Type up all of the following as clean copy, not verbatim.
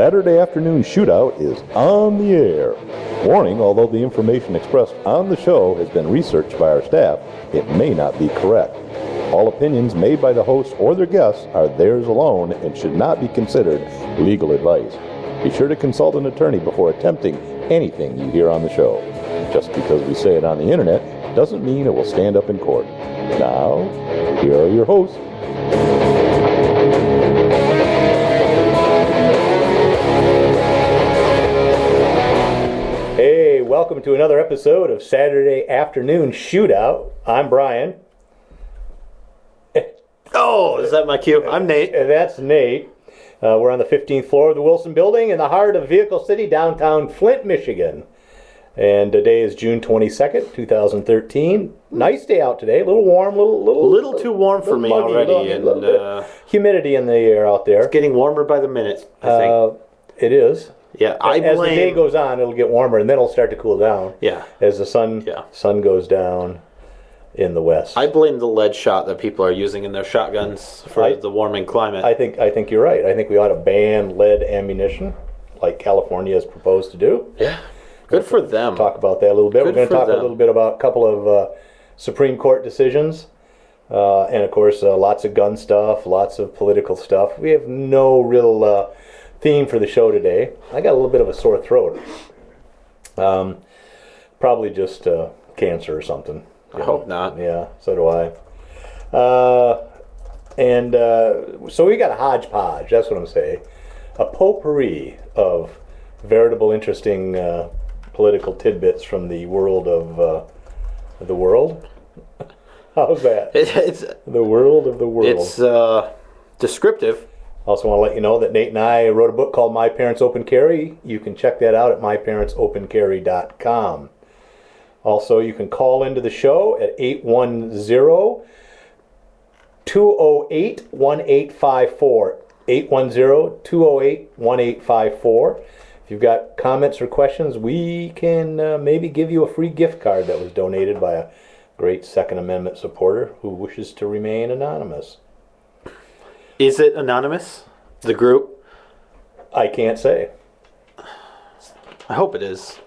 Saturday Afternoon Shootout is on the air. Warning, although the information expressed on the show has been researched by our staff, it may not be correct. All opinions made by the hosts or their guests are theirs alone and should not be considered legal advice. Be sure to consult an attorney before attempting anything you hear on the show. Just because we say it on the internet doesn't mean it will stand up in court. Now, here are your hosts. Hey, welcome to another episode of Saturday Afternoon Shootout. I'm Brian. Oh, is that my cue? I'm Nate. That's Nate. We're on the 15th floor of the Wilson Building in the heart of Vehicle City, downtown Flint, Michigan. And today is June 22nd, 2013. Nice day out today. A little warm, little too warm for me already. And humidity in the air out there. It's getting warmer by the minute, I think. It is. Yeah, as the day goes on, it'll get warmer, and then it'll start to cool down. Yeah. As the sun goes down in the west. I blame the lead shot that people are using in their shotguns for the warming climate. I think you're right. I think we ought to ban lead ammunition, like California has proposed to do. Yeah. Good for them. Talk about that a little bit. We're going to talk a little bit about a couple of Supreme Court decisions. And, of course, lots of gun stuff, lots of political stuff. We have no real theme for the show today. I got a little bit of a sore throat. Probably just cancer or something. I hope not. Yeah, so do I. So we got a hodgepodge, that's what I'm saying. A potpourri of veritable interesting political tidbits from the world of the world. How's that? It's the world of the world. It's descriptive. Also want to let you know that Nate and I wrote a book called My Parents Open Carry. You can check that out at myparentsopencarry.com. Also, you can call into the show at 810-208-1854. 810-208-1854. If you've got comments or questions, we can maybe give you a free gift card that was donated by a great Second Amendment supporter who wishes to remain anonymous. Is it anonymous, the group? I can't say. I hope it is.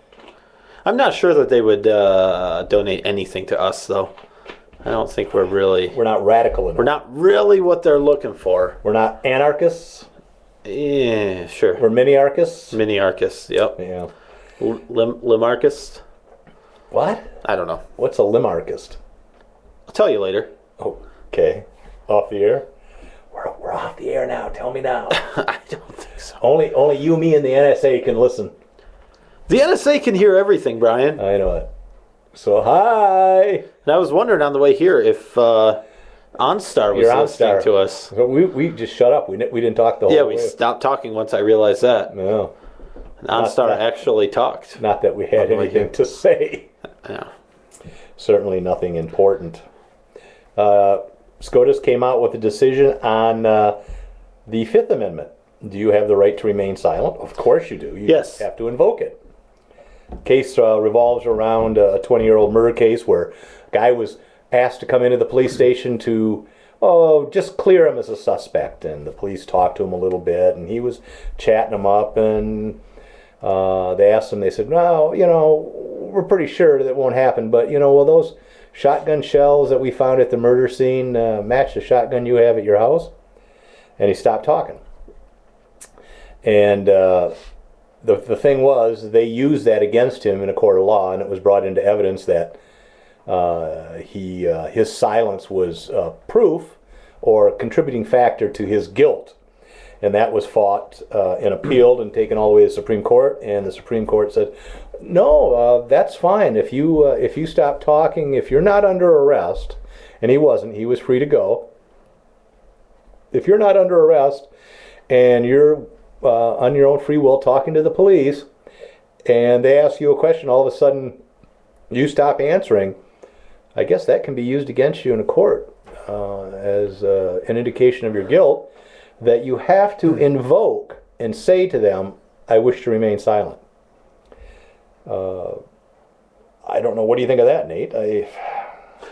I'm not sure that they would donate anything to us, though. I don't think we're not radical enough. We're not really what they're looking for. We're not anarchists. Yeah, sure. We're mini-archists. Mini-archists, yep. Yeah. Limarchist? What? I don't know. What's a limarchist? I'll tell you later. Okay. Off the air? We're off the air now. Tell me now. I don't think so. Only you, me, and the NSA can listen. The NSA can hear everything, Brian. I know it. So, hi. And I was wondering on the way here if OnStar was listening to us. We just shut up. We didn't talk the whole way. Yeah, we stopped talking once I realized that. No. And OnStar actually talked. Not that we had anything to say. Yeah. Certainly nothing important. SCOTUS came out with a decision on the Fifth Amendment. Do you have the right to remain silent? Of course you do. You have to invoke it. Case revolves around a 20-year-old murder case where a guy was asked to come into the police station to just clear him as a suspect, and the police talked to him a little bit, and he was chatting him up, and they asked him, they said, no, we're pretty sure that won't happen, but will those shotgun shells that we found at the murder scene match the shotgun you have at your house? And he stopped talking. And the thing was, they used that against him in a court of law, and it was brought into evidence that his silence was proof or a contributing factor to his guilt. And that was fought and appealed and taken all the way to the Supreme Court, and the Supreme Court said, no, that's fine. If you stop talking, if you're not under arrest, and he wasn't, he was free to go. If you're not under arrest and you're on your own free will talking to the police, and they ask you a question, all of a sudden you stop answering, I guess that can be used against you in a court as an indication of your guilt, that you have to invoke and say to them, I wish to remain silent. I don't know. What do you think of that, Nate?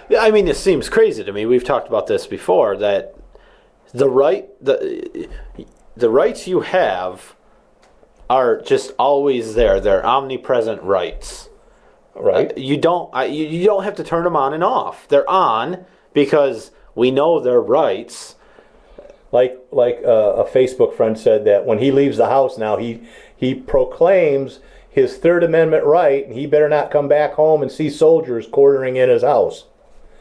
Yeah, I mean, it seems crazy to me. We've talked about this before, that the rights you have are just always there. They're omnipresent rights. Right. You don't have to turn them on and off. They're on because we know they're rights. Like a Facebook friend said that when he leaves the house now, he proclaims his Third Amendment right, and he better not come back home and see soldiers quartering in his house.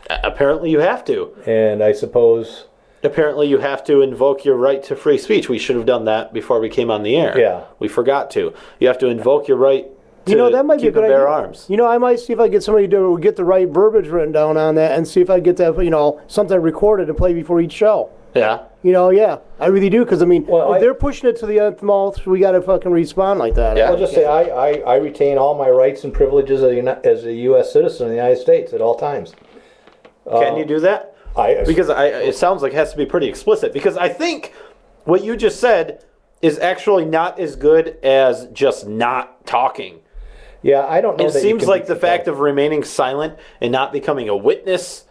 Apparently you have to. And I suppose... Apparently you have to invoke your right to free speech. We should have done that before we came on the air. Yeah. We forgot to. You have to invoke your right to that might be a keep good and bear idea. arms. I might see if I get somebody to get the right verbiage written down on that and see if I get that, something recorded and play before each show. Yeah. Yeah, I really do, because, Well, if they're pushing it to the nth mouth, we got to fucking respond like that. Yeah. I'll just say I retain all my rights and privileges as a U.S. citizen of the United States at all times. Can you do that? Because it sounds like it has to be pretty explicit. Because I think what you just said is actually not as good as just not talking. Yeah, I don't know. It seems like the fact of remaining silent and not becoming a witness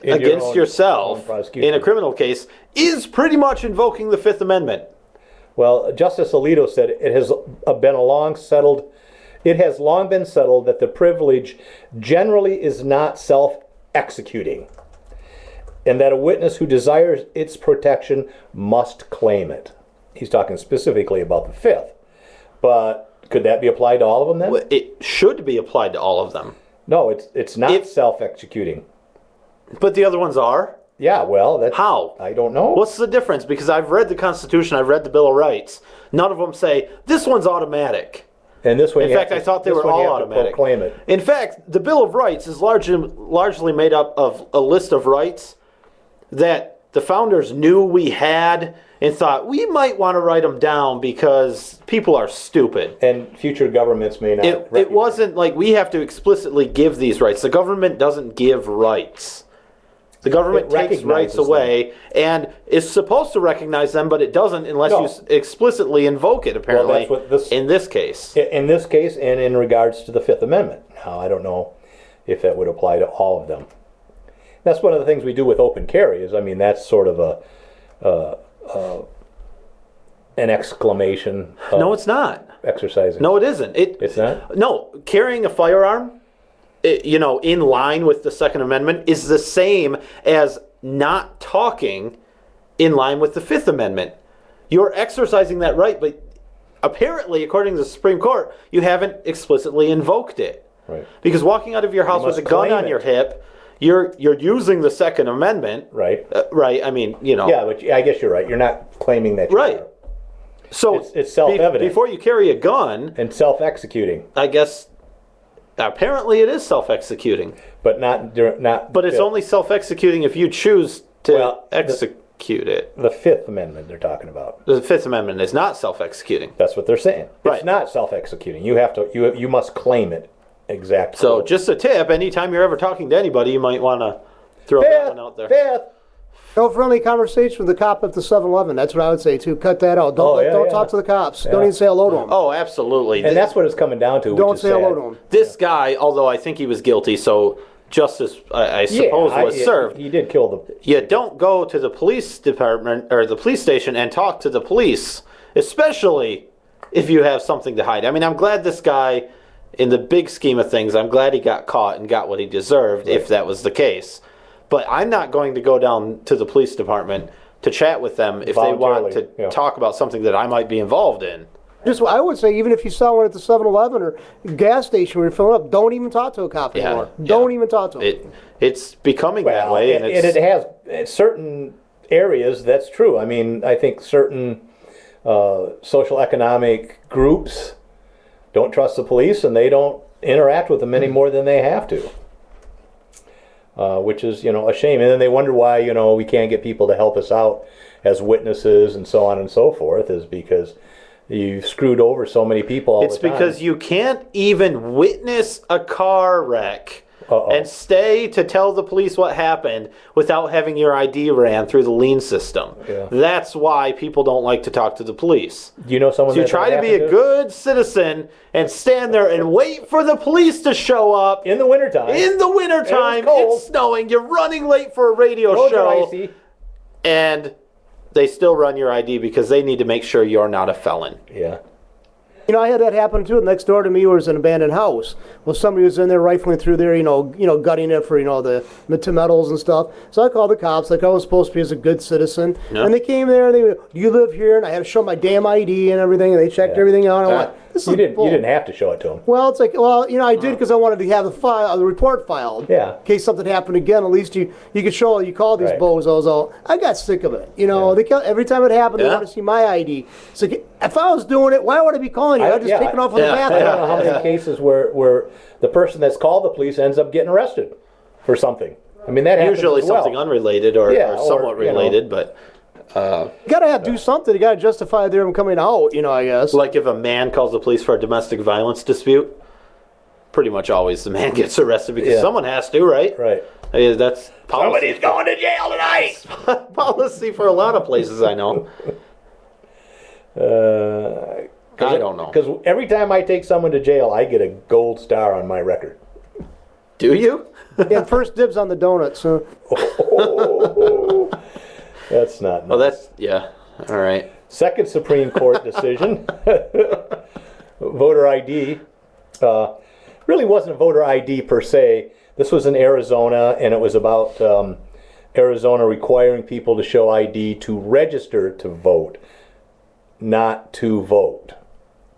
against yourself in a criminal case is pretty much invoking the Fifth Amendment. Well, Justice Alito said it has long been settled that the privilege generally is not self-executing, and that a witness who desires its protection must claim it. He's talking specifically about the Fifth, but could that be applied to all of them then? Well, it should be applied to all of them. No, it's not self-executing. But the other ones are? Yeah, well, that's... How? I don't know. What's the difference? Because I've read the Constitution, I've read the Bill of Rights. None of them say, this one's automatic. And this one, in fact, I thought they were all automatic. Proclaim it. In fact, the Bill of Rights is largely made up of a list of rights that the founders knew we had and thought, we might want to write them down because people are stupid. And future governments may not... It wasn't like we have to explicitly give these rights. The government doesn't give rights. The government takes rights away and is supposed to recognize them, but it doesn't unless you explicitly invoke it, apparently, in this case. In this case, and in regards to the Fifth Amendment. Now, I don't know if that would apply to all of them. That's one of the things we do with open carry, that's sort of an exclamation. No, it's not. Exercising. No, it isn't. It's not? No, carrying a firearm, in line with the Second Amendment, is the same as not talking in line with the Fifth Amendment. You're exercising that right, but apparently, according to the Supreme Court, you haven't explicitly invoked it. Right. Because walking out of your house with a gun on your hip, you're using the Second Amendment. Right. Right. Yeah, but I guess you're right. You're not claiming that you are. So it's self-evident. Before you carry a gun... And self-executing. I guess... Apparently it is self-executing. But not. But it's only self-executing if you choose to execute it. The Fifth Amendment they're talking about. The Fifth Amendment is not self-executing. That's what they're saying. Right. It's not self-executing. You must claim it. Exactly. So just a tip, anytime you're ever talking to anybody, you might want to throw that one out there. Fifth. No friendly conversation with the cop at the 7-Eleven. That's what I would say, too. Cut that out. Don't talk to the cops. Don't even say hello to them. Oh, absolutely. And that's what it's coming down to. Don't say hello to them. This guy, although I think he was guilty, so justice, I suppose, was served. He did kill the... You don't go to the police department or the police station and talk to the police, especially if you have something to hide. I'm glad this guy, in the big scheme of things, I'm glad he got caught and got what he deserved, if that was the case. But I'm not going to go down to the police department to chat with them if they want to talk about something that I might be involved in. I would say, even if you saw one at the 7-Eleven or gas station where you're filling up, don't even talk to a cop anymore. Don't even talk to them. It's becoming that way. And it has certain areas, that's true. I think certain social economic groups don't trust the police and they don't interact with them any more than they have to. Which is, a shame. And then they wonder why, we can't get people to help us out as witnesses and so on and so forth, is because you've screwed over so many people all the time. It's because you can't even witness a car wreck and stay to tell the police what happened without having your ID ran through the lien system. Yeah. That's why people don't like to talk to the police. Do you know someone So you try to be a good citizen and stand there and wait for the police to show up. In the wintertime. It's snowing. You're running late for a radio show. Icy. And they still run your ID because they need to make sure you're not a felon. Yeah. You know, I had that happen too. Next door to me was an abandoned house. Well, somebody was in there rifling through there, gutting it for, the metals and stuff. So I called the cops, like I was supposed to be as a good citizen. Yeah. And they came there and they went, "Do you live here?" And I had to show my damn ID and everything. And they checked everything out. And I went, "This you is didn't. bull." You didn't have to show it to them. Well, it's like, I did because I wanted to have the report filed. Yeah. In case something happened again, at least you could show you called these bozos out. I got sick of it. Every time it happened, they wanted to see my ID. It's like, if I was doing it, why would I be calling you? I'd just take it off with the bathroom. I don't know how many cases where the person that's called the police ends up getting arrested for something. I mean, that happens usually as well. something unrelated or somewhat related, but you gotta do something. You gotta justify them coming out. I guess. Like if a man calls the police for a domestic violence dispute, pretty much always the man gets arrested because someone has to, right? Right. That's policy. Somebody's going to jail tonight. Policy for a lot of places I know. I don't know. Because every time I take someone to jail, I get a gold star on my record. Do you? Yeah, first dibs on the donuts. Huh? That's not nice. Oh, that's, all right. Second Supreme Court decision. Voter ID. Really wasn't voter ID per se. This was in Arizona, and it was about Arizona requiring people to show ID to register to vote, not to vote.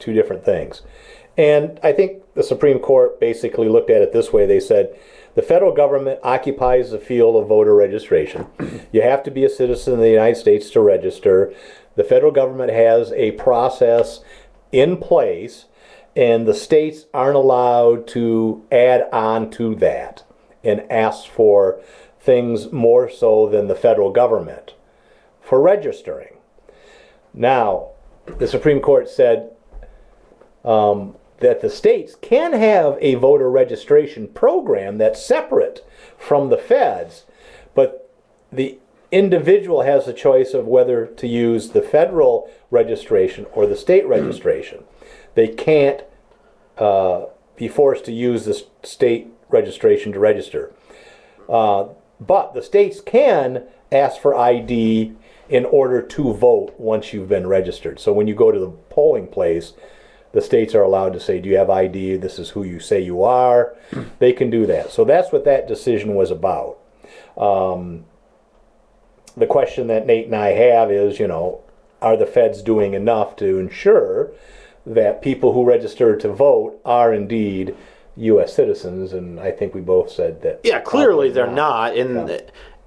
Two different things. And I think the Supreme Court basically looked at it this way. They said, the federal government occupies the field of voter registration. You have to be a citizen of the United States to register. The federal government has a process in place, and the states aren't allowed to add on to that and ask for things more so than the federal government for registering. Now, the Supreme Court said that the states can have a voter registration program that's separate from the feds, but the individual has the choice of whether to use the federal registration or the state registration. They can't be forced to use the state registration to register. But the states can ask for ID in order to vote once you've been registered. So when you go to the polling place, the states are allowed to say, do you have ID? This is who you say you are. They can do that. So that's what that decision was about. The question that Nate and I have is, are the feds doing enough to ensure that people who register to vote are indeed U.S. citizens? And I think we both said that. Yeah, clearly they're not. And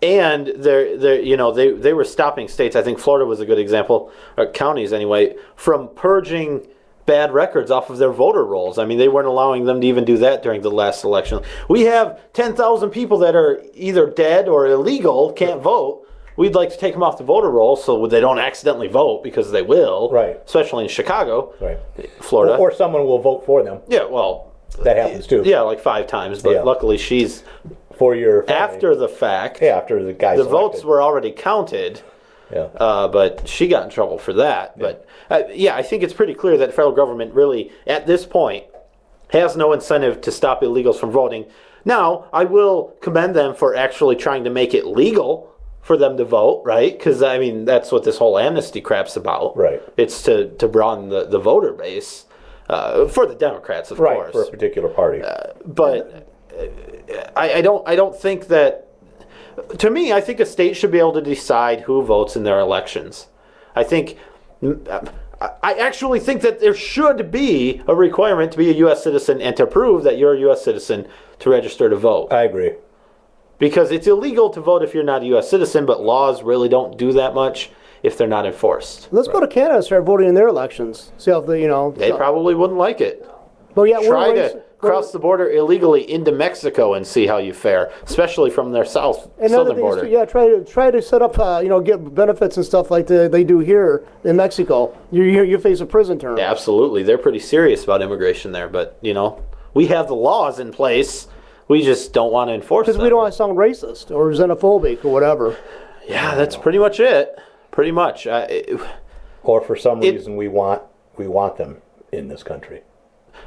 they were stopping states. I think Florida was a good example, or counties anyway, from purging bad records off of their voter rolls. I mean, they weren't allowing them to even do that during the last election. We have 10,000 people that are either dead or illegal, can't vote. We'd like to take them off the voter roll so they don't accidentally vote, because they will. Right. Especially in Chicago, right, Florida. Or someone will vote for them. Yeah, well, that happens too. Yeah, like 5 times. But luckily, she's for your family. After the fact. Yeah, after the guy. The votes were already counted. Yeah. But she got in trouble for that. Yeah. But I think it's pretty clear that the federal government really, at this point, has no incentive to stop illegals from voting. Now, I will commend them for actually trying to make it legal for them to vote, right? Because, I mean, that's what this whole amnesty crap's about. Right. It's to broaden the voter base for the Democrats, of course. Right, for a particular party. But I don't think that... To me, I think a state should be able to decide who votes in their elections. I actually think that there should be a requirement to be a U.S. citizen and to prove that you're a U.S. citizen to register to vote. I agree. Because it's illegal to vote if you're not a U.S. citizen, but laws really don't do that much if they're not enforced. Let's go to Canada and start voting in their elections. See if they, They probably wouldn't like it. Well, yeah, Try to cross the border illegally into Mexico and see how you fare, especially from their southern border. Try to set up, get benefits and stuff like they do here in Mexico. You face a prison term. Yeah, absolutely. They're pretty serious about immigration there, but, we have the laws in place. We just don't want to enforce them. Because we don't want to sound racist or xenophobic or whatever. Yeah, that's pretty much it. Pretty much. Or for some reason we want them in this country.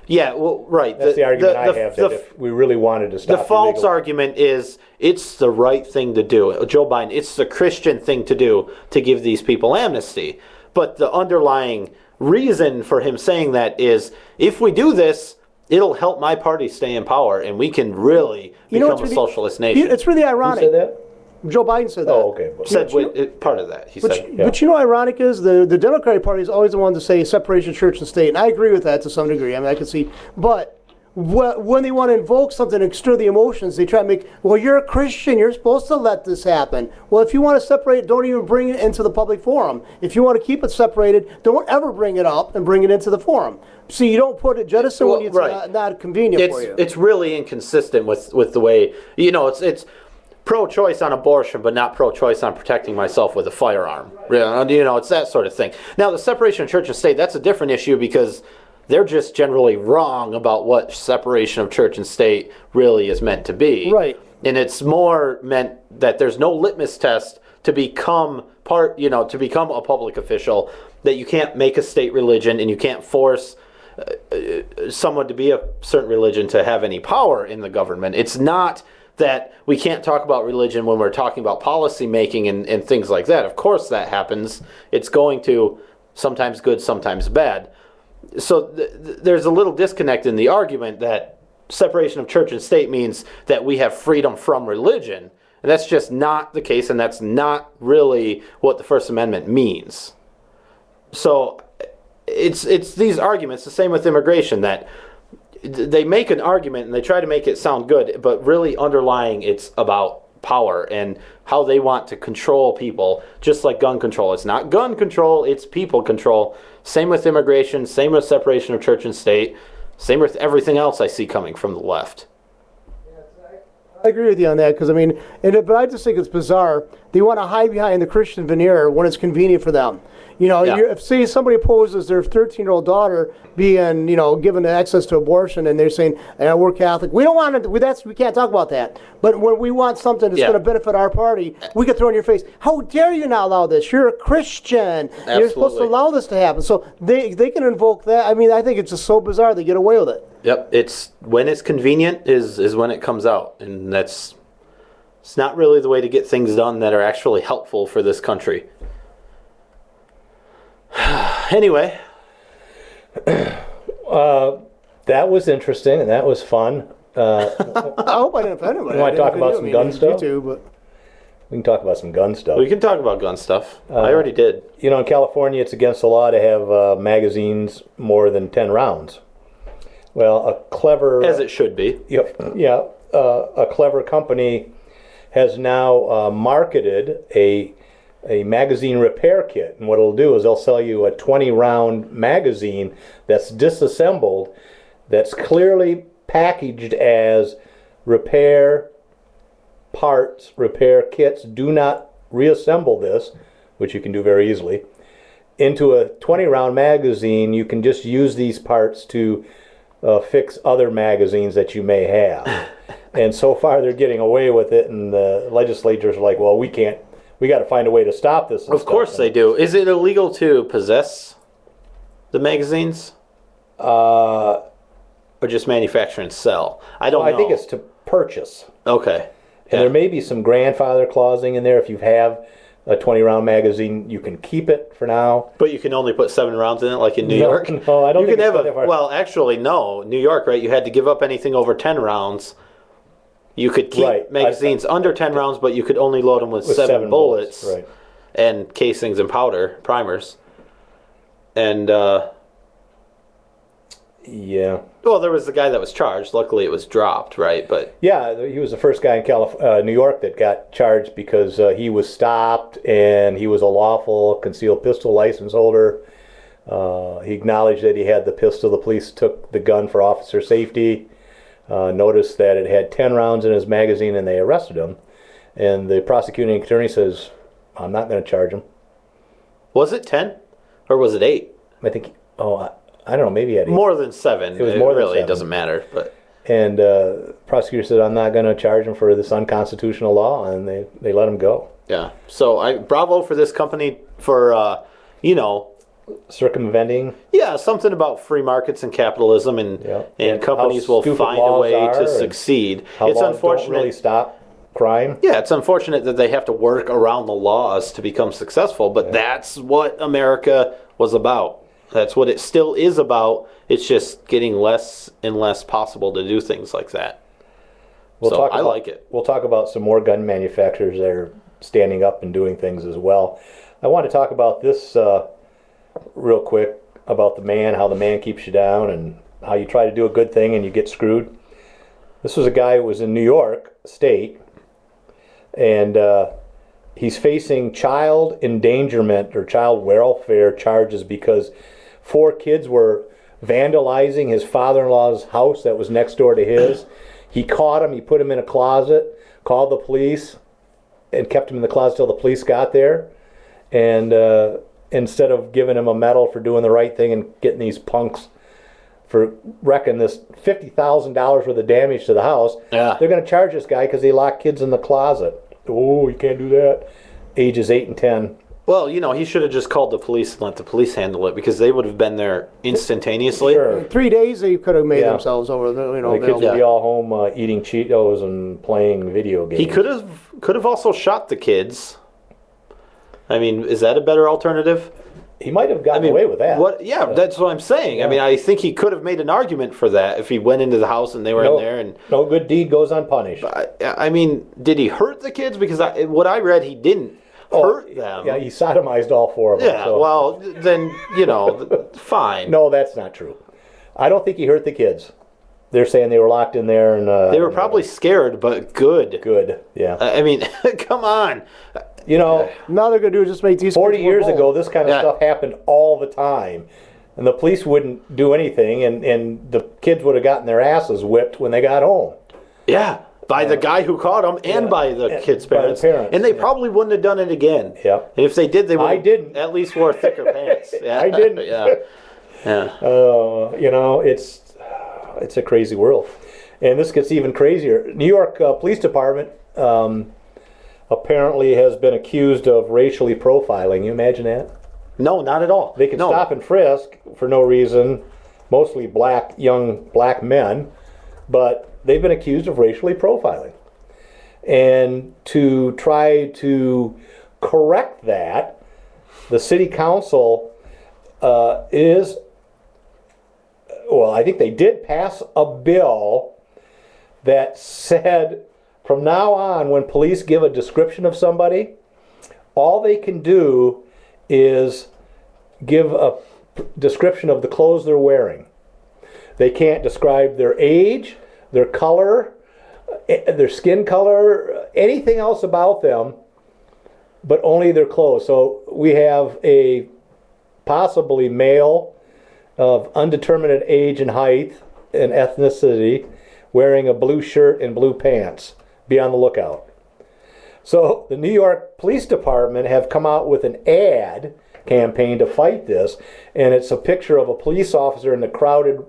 Yeah, well, right. That's the argument I have, that if we really wanted to stop the false argument is it's the right thing to do. Joe Biden, it's the Christian thing to do to give these people amnesty. But the underlying reason for him saying that is, if we do this, it'll help my party stay in power, and we can really become a socialist nation. It's really ironic. Who said that? Joe Biden said that. Oh, okay. Said part of that. He said. But you know, ironic is the Democratic Party is always the one to say separation of church and state, and I agree with that to some degree. I mean, I can see, but when they want to invoke something to stir the emotions, they try to make, well, you're a Christian, you're supposed to let this happen. Well, if you want to separate, don't even bring it into the public forum. If you want to keep it separated, don't ever bring it up and bring it into the forum. So you don't put it jettison when it's not convenient for you. It's really inconsistent with the way, it's pro-choice on abortion, but not pro-choice on protecting myself with a firearm. It's that sort of thing. Now, the separation of church and state, that's a different issue because they're just generally wrong about what separation of church and state really is meant to be. Right. And it's more meant that there's no litmus test to become to become a public official, that you can't make a state religion and you can't force someone to be a certain religion to have any power in the government. It's not that we can't talk about religion when we're talking about policy making and things like that. Of course that happens. It's going to sometimes good, sometimes bad. So there's a little disconnect in the argument that separation of church and state means that we have freedom from religion. And that's just not the case, and that's not really what the First Amendment means. So it's these arguments, the same with immigration, that they make an argument and they try to make it sound good, but really underlying it's about power and how they want to control people, just like gun control. It's not gun control, it's people control. Same with immigration, same with separation of church and state, same with everything else I see coming from the left. I agree with you on that, because but I just think it's bizarre. They want to hide behind the Christian veneer when it's convenient for them. If say somebody opposes their 13-year-old daughter being, given access to abortion, and they're saying, we're Catholic. We don't want to. We can't talk about that. But when we want something that's going to benefit our party, we can throw in your face, how dare you not allow this? You're a Christian. Absolutely. You're supposed to allow this to happen. So they can invoke that. I think it's just so bizarre they get away with it. Yep, it's when it's convenient is when it comes out, and it's not really the way to get things done that are actually helpful for this country. Anyway, that was interesting and that was fun. I hope I didn't offend anybody. You want to talk about some gun stuff? But We can talk about some gun stuff. We can talk about gun stuff. I already did. In California, it's against the law to have magazines more than 10 rounds. Well, a clever... As it should be. A clever company has now marketed a magazine repair kit. And what it'll do is they'll sell you a 20-round magazine that's disassembled, that's clearly packaged as repair parts, repair kits. Do not reassemble this, which you can do very easily, into a 20-round magazine. You can just use these parts to fix other magazines that you may have. And so far they're getting away with it, and the legislators are like, well, we got to find a way to stop this. Of course they do. Is it illegal to possess the magazines? Or just manufacture and sell? I don't know. I think it's to purchase. Okay. And there may be some grandfather clausing in there. If you have a 20-round magazine, you can keep it for now. But you can only put 7 rounds in it, like in New York? No, I don't think it's that far. Well, actually, no. New York, right? You had to give up anything over 10 rounds. You could keep magazines under 10 rounds, but you could only load them with 7 bullets. Right. And casings and powder, primers. And, yeah. Well, there was the guy that was charged. Luckily, it was dropped, right? But yeah, he was the first guy in New York that got charged because he was stopped and he was a lawful concealed pistol license holder. He acknowledged that he had the pistol. The police took the gun for officer safety. Noticed that it had 10 rounds in his magazine, and they arrested him. And the prosecuting attorney says, I'm not going to charge him. Was it 10? Or was it 8? I think, I don't know, maybe he had 8. More than 7. It was more than 7. It doesn't matter. But And the prosecutor said, I'm not going to charge him for this unconstitutional law, and they let him go. Yeah. So bravo for this company for, circumventing. Yeah, something about free markets and capitalism, and companies will find a way to succeed. How It's laws unfortunate. don't really stop crime. Yeah, it's unfortunate that they have to work around the laws to become successful, but that's what America was about. That's what it still is about. It's just getting less and less possible to do things like that. I like it. We'll talk about some more gun manufacturers that are standing up and doing things as well. I want to talk about this real quick, about how the man keeps you down and how you try to do a good thing and you get screwed. This was a guy who was in New York State, and he's facing child endangerment or child welfare charges because 4 kids were vandalizing his father-in-law's house that was next door to his. He caught him, he put him in a closet, called the police, and kept him in the closet till the police got there. And instead of giving him a medal for doing the right thing and getting these punks for wrecking this $50,000 worth of damage to the house, they're going to charge this guy because he locked kids in the closet. Oh, you can't do that. Ages 8 and 10. Well, he should have just called the police and let the police handle it because they would have been there instantaneously. Sure. In 3 days, they could have made themselves over. The kids would be all home eating Cheetos and playing video games. He could have also shot the kids. I mean, is that a better alternative? He might have gotten away with that. Yeah, that's what I'm saying. Yeah. I mean, I think he could have made an argument for that if he went into the house and they were in there. And no good deed goes unpunished. I mean, did he hurt the kids? Because what I read, he didn't hurt them. Yeah, he sodomized all 4 of them. Yeah, well, then, fine. No, that's not true. I don't think he hurt the kids. They're saying they were locked in there. And they were probably scared, but good. Good, yeah. I mean, come on. Now they're going to do is just make these 40 years ago, this kind of stuff happened all the time. And the police wouldn't do anything, and the kids would have gotten their asses whipped when they got home. Yeah, by the guy who caught them and by the kids' parents. And they probably wouldn't have done it again. Yeah. And if they did, they would didn't. At least wore thicker pants. Yeah. I didn't. Yeah. It's a crazy world. And this gets even crazier. New York Police Department apparently has been accused of racially profiling. You imagine that? No, not at all. They can stop and frisk for no reason, mostly young black men, but they've been accused of racially profiling. And to try to correct that, the city council I think they did pass a bill that said from now on, when police give a description of somebody, all they can do is give a description of the clothes they're wearing. They can't describe their age, their color, their skin color, anything else about them, but only their clothes. So we have a possibly male of undetermined age and height and ethnicity wearing a blue shirt and blue pants. Be on the lookout. So the New York Police Department have come out with an ad campaign to fight this, and it's a picture of a police officer in the crowded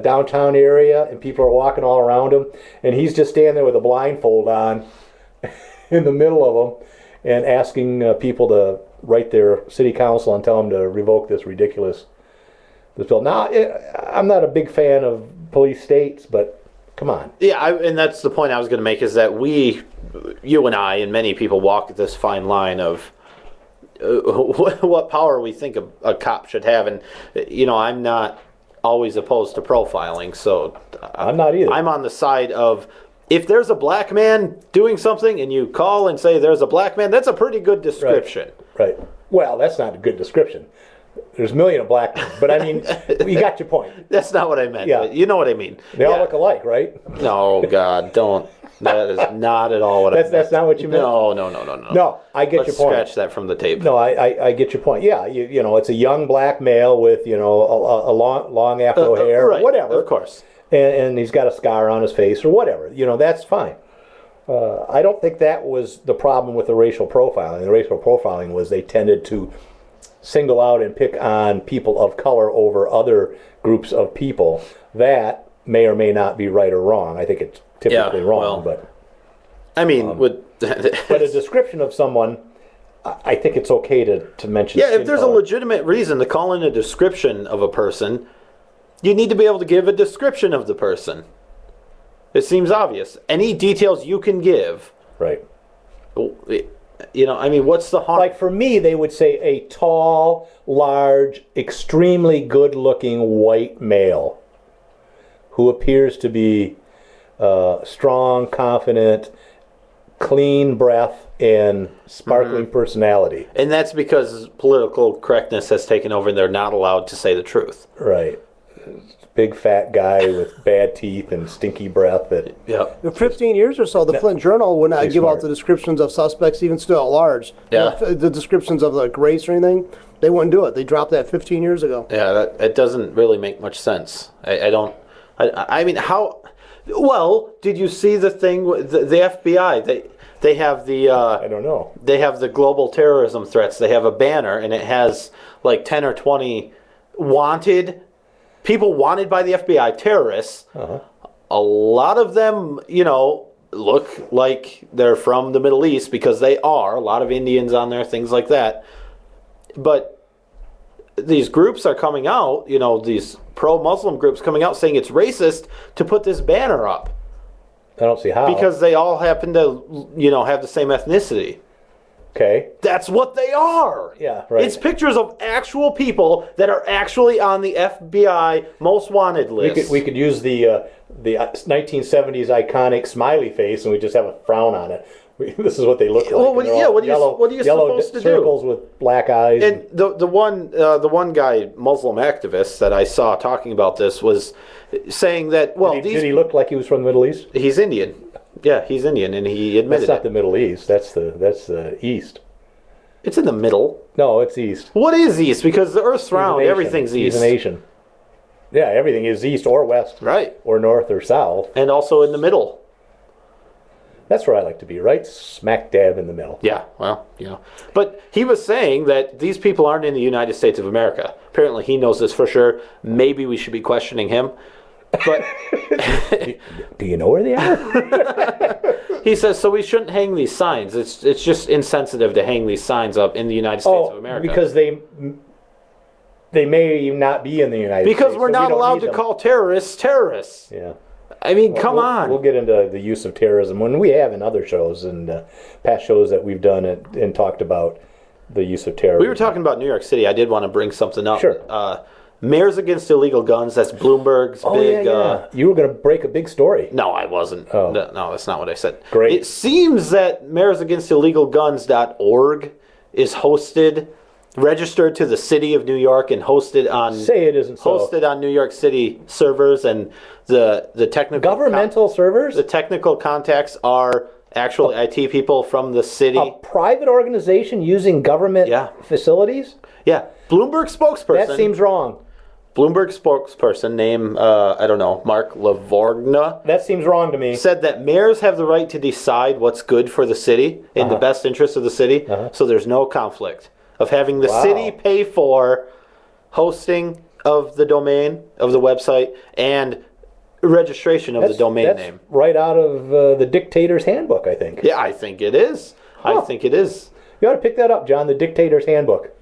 downtown area, and people are walking all around him, and he's just standing there with a blindfold on in the middle of them and asking people to write their city council and tell them to revoke this bill. Now, I'm not a big fan of police states, but come on. Yeah, and that's the point I was going to make, is that you and I, and many people walk this fine line of what power we think a cop should have. And, I'm not always opposed to profiling, so I'm not either. I'm on the side of, if there's a black man doing something and you call and say there's a black man, that's a pretty good description. Right. Well, that's not a good description. There's a million of black men, but I mean, you got your point. That's not what I meant. Yeah. But you know what I mean. They all look alike, right? No, God, don't. That is not at all what I meant. That's not what you meant? No. No, I get your point. Let's scratch that from the tape. No, I get your point. Yeah, it's a young black male with, a long afro hair, right, whatever. Of course. And he's got a scar on his face or whatever. That's fine. I don't think that was the problem with the racial profiling. The racial profiling was they tended to single out and pick on people of color over other groups of people. That may or may not be right or wrong. I think it's typically wrong, but I mean, but a description of someone, I think it's okay to mention. Yeah, if there's a legitimate reason to call in a description of a person, you need to be able to give a description of the person. It seems obvious. Any details you can give, Right. I mean, what's the harm? Like for me, they would say a tall, large, extremely good-looking white male who appears to be strong, confident, clean breath, and sparkling personality. And that's because political correctness has taken over and they're not allowed to say the truth. Right. Big fat guy with bad teeth and stinky breath that... Yeah. For 15 years or so, the Flint Journal would not give out the descriptions of suspects, even still at large. Yeah. The descriptions of like race or anything, they wouldn't do it. They dropped that 15 years ago. Yeah, it doesn't really make much sense. I mean, how... Well, did you see the thing with the FBI? They have the... I don't know. They have the global terrorism threats. They have a banner, and it has like 10 or 20 people wanted by the FBI, terrorists. A lot of them, look like they're from the Middle East because they are. A lot of Indians on there, things like that. But these groups are coming out, these pro-Muslim groups coming out saying it's racist to put this banner up. I don't see how. Because they all happen to, have the same ethnicity. Okay. That's what they are. Yeah, right. It's pictures of actual people that are actually on the FBI most wanted list. We could use the 1970s iconic smiley face, and we just have a frown on it. This is what they look like. Well, what are you supposed to do? Circles with black eyes. And the one guy, Muslim activist that I saw talking about this was saying that did he look like he was from the Middle East? He's Indian. Yeah, he's Indian, and he admitted That's not the Middle East. That's the East. It's in the middle. No, it's East. What is East? Because the Earth's round, everything's East. He's an Asian. Yeah, everything is East or West. Right. Or North or South. And also in the middle. That's where I like to be, right smack dab in the middle. Yeah, well, But he was saying that these people aren't in the United States of America. Apparently he knows this for sure. Maybe we should be questioning him. But do you know where they are? He says, so we shouldn't hang these signs. It's just insensitive to hang these signs up in the United States of America. Because they may not be in the United States. Because we're not allowed to call terrorists. Yeah. I mean, come on. We'll get into the use of terrorism when we have in other shows and past shows that we've done and talked about the use of terrorism. We were talking about New York City. I did want to bring something up. Sure. Mayors Against Illegal Guns. That's Bloomberg's big... Yeah. You were going to break a big story. No, I wasn't. Oh. No, that's not what I said. Great. It seems that mayorsagainstillegalguns.org is registered to the city of New York and hosted on... Say it isn't so. Hosted on New York City servers, and the technical... Governmental servers? The technical contacts are actually IT people from the city. A private organization using government facilities? Yeah. Bloomberg spokesperson... That seems wrong. Bloomberg spokesperson named, Mark Lavorgna. That seems wrong to me. Said that mayors have the right to decide what's good for the city in the best interest of the city, so there's no conflict of having the city pay for hosting of the domain, of the website, and registration of the domain name. Right out of the Dictator's Handbook, I think. Yeah, I think it is. I think it is. You ought to pick that up, John, the Dictator's Handbook.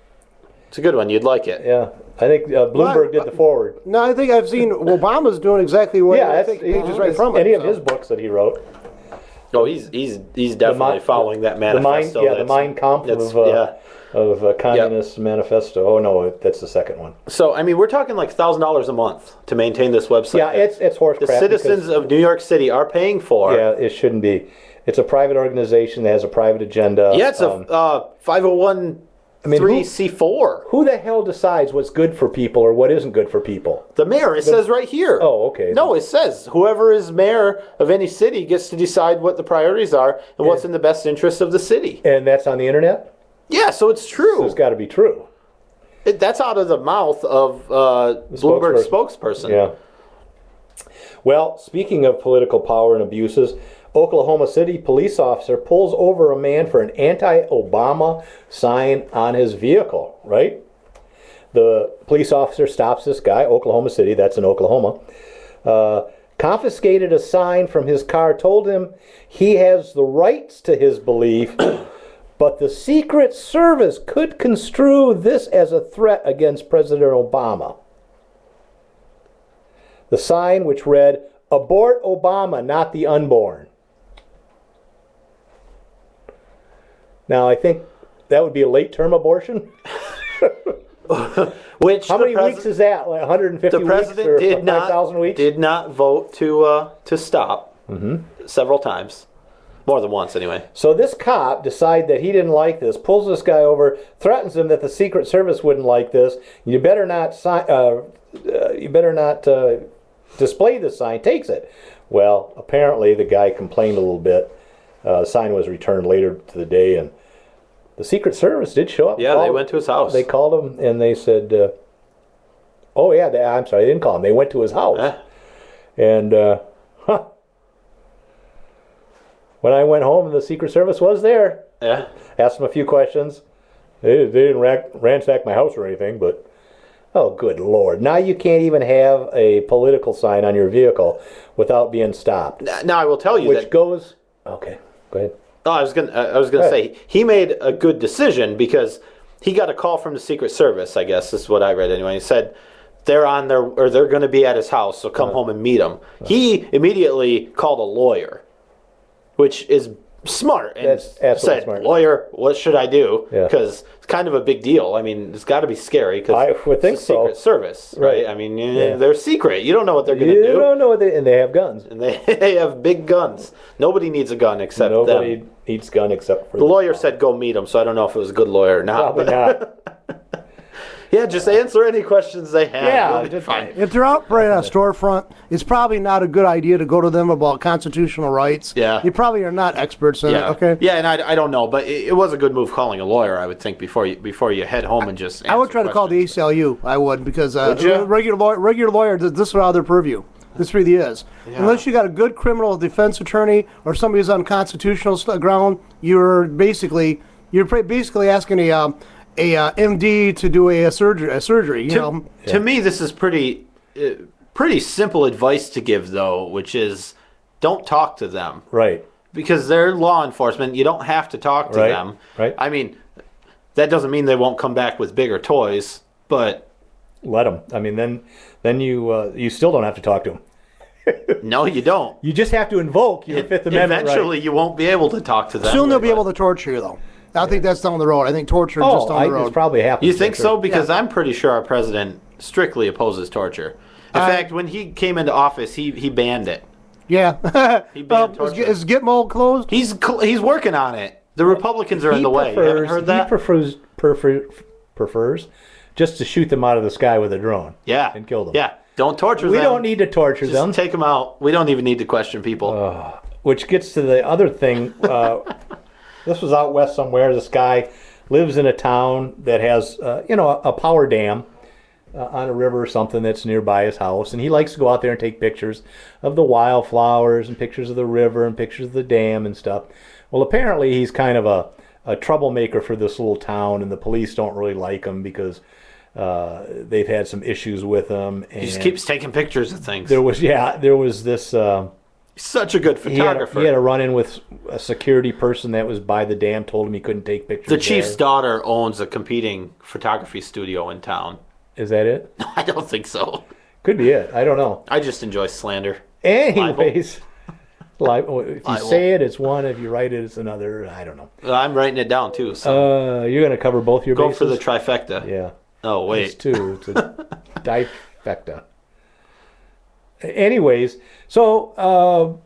It's a good one. You'd like it. Yeah. I think Bloomberg did the forward. No, I think I've seen Obama's doing exactly what I think pages right from it. Any of his books that he wrote. Oh, he's definitely following that manifesto. The Mein Kampf of Communist Manifesto. Oh, no, that's the second one. So, I mean, we're talking like $1,000 a month to maintain this website. Yeah, it's horse crap. The citizens of New York City are paying for. Yeah, it shouldn't be. It's a private organization that has a private agenda. Yeah, it's a 501. I mean, 3C4. Who the hell decides what's good for people or what isn't good for people? The mayor. It says right here. Oh, okay. No, it says whoever is mayor of any city gets to decide what the priorities are and what's in the best interest of the city. And that's on the internet? Yeah, so it's true. So it's got to be true. That's out of the mouth of Bloomberg's spokesperson. Yeah. Well, speaking of political power and abuses, Oklahoma City police officer pulls over a man for an anti-Obama sign on his vehicle, right? The police officer stops this guy, Oklahoma City, that's in Oklahoma, confiscated a sign from his car, told him he has the rights to his belief, but the Secret Service could construe this as a threat against President Obama. The sign, which read, Abort Obama, not the unborn. Now, I think that would be a late-term abortion. Which How many weeks is that? Like 150 the weeks president or did 5,000 weeks? did not vote to stop several times, more than once anyway. So this cop decided that he didn't like this, pulls this guy over, threatens him that the Secret Service wouldn't like this. You better not display this sign. Takes it. Well, apparently the guy complained a little bit. The sign was returned later to the day, and the Secret Service did show up. Yeah, they went to his house. They called him and they said, "Oh yeah, I'm sorry, they didn't call him. They went to his house." And when I went home, the Secret Service was there. Yeah. Asked them a few questions. They didn't ransack my house or anything, but oh, good Lord! Now you can't even have a political sign on your vehicle without being stopped. Now I will tell you Which goes. Okay, go ahead. Oh, I was gonna say he made a good decision because he got a call from the Secret Service. I guess this is what I read anyway. He said they're going to be at his house, so come home and meet him. He immediately called a lawyer, which is smart, and That's absolutely said, smart. "Lawyer, what should I do?" Yeah. Because it's kind of a big deal. I mean, it's got to be scary because I would think it's the Secret so. Service, right? Right. I mean, they're secret. You don't know what they're going to You do. don't know what and they have guns. And they have big guns. Nobody needs a gun except Nobody them. needs gun except for The lawyer said go meet him, so I don't know if it was a good lawyer or not. Probably not. Yeah, just answer any questions they have. Yeah, You'll be fine. If they're operating a storefront, it's probably not a good idea to go to them about constitutional rights. Yeah. You probably are not experts in Yeah, it, okay? Yeah, and I don't know, but it was a good move calling a lawyer, I would think, before you head home and just. I would answer try to call the questions. ACLU. I would, because you? regular lawyer, this is out of their purview. This really is. Yeah. Unless you got a good criminal defense attorney or somebody who's on constitutional ground, you're basically asking a MD to do a surgery. You know. To me, this is pretty simple advice to give, though, which is don't talk to them. Right. Because they're law enforcement. You don't have to talk to Right, them. right. I mean, that doesn't mean they won't come back with bigger toys, but Let them. I mean, then you still don't have to talk to them. no, you don't. You just have to invoke your Fifth Amendment Eventually, right. you won't be able to talk to them. Soon they'll be able to torture you, though. I think that's down the road. I think torture is just down the road. It's probably happened. You think so? Because I'm pretty sure our president strictly opposes torture. In fact, when he came into office, he banned it. Yeah. He banned torture. Is Gitmo closed? He's working on it. The Republicans are in the way. You haven't heard that? He prefers just to shoot them out of the sky with a drone. Yeah. And kill them. Yeah. Don't torture them. We don't need to torture Just them. take them out. We don't even need to question people. Which gets to the other thing. This was out west somewhere. This guy lives in a town that has, a power dam on a river or something that's nearby his house. And he likes to go out there and take pictures of the wildflowers and pictures of the river and pictures of the dam and stuff. Well, apparently he's kind of a troublemaker for this little town, and the police don't really like him because they've had some issues with him. And He just keeps taking pictures of things. there was this... He's such a good photographer. He had a run-in with a security person that was by the dam, told him he couldn't take pictures The chief's there. daughter owns a competing photography studio in town. Is that it? I don't think so. Could be it. I don't know. I just enjoy slander. Anyways, if you Libel. say it, it's one. If you write it, it's another. I don't know. I'm writing it down too. So You're going to cover both your go bases? for the trifecta. Yeah. Oh It's wait. two. It's a trifecta. Anyways, so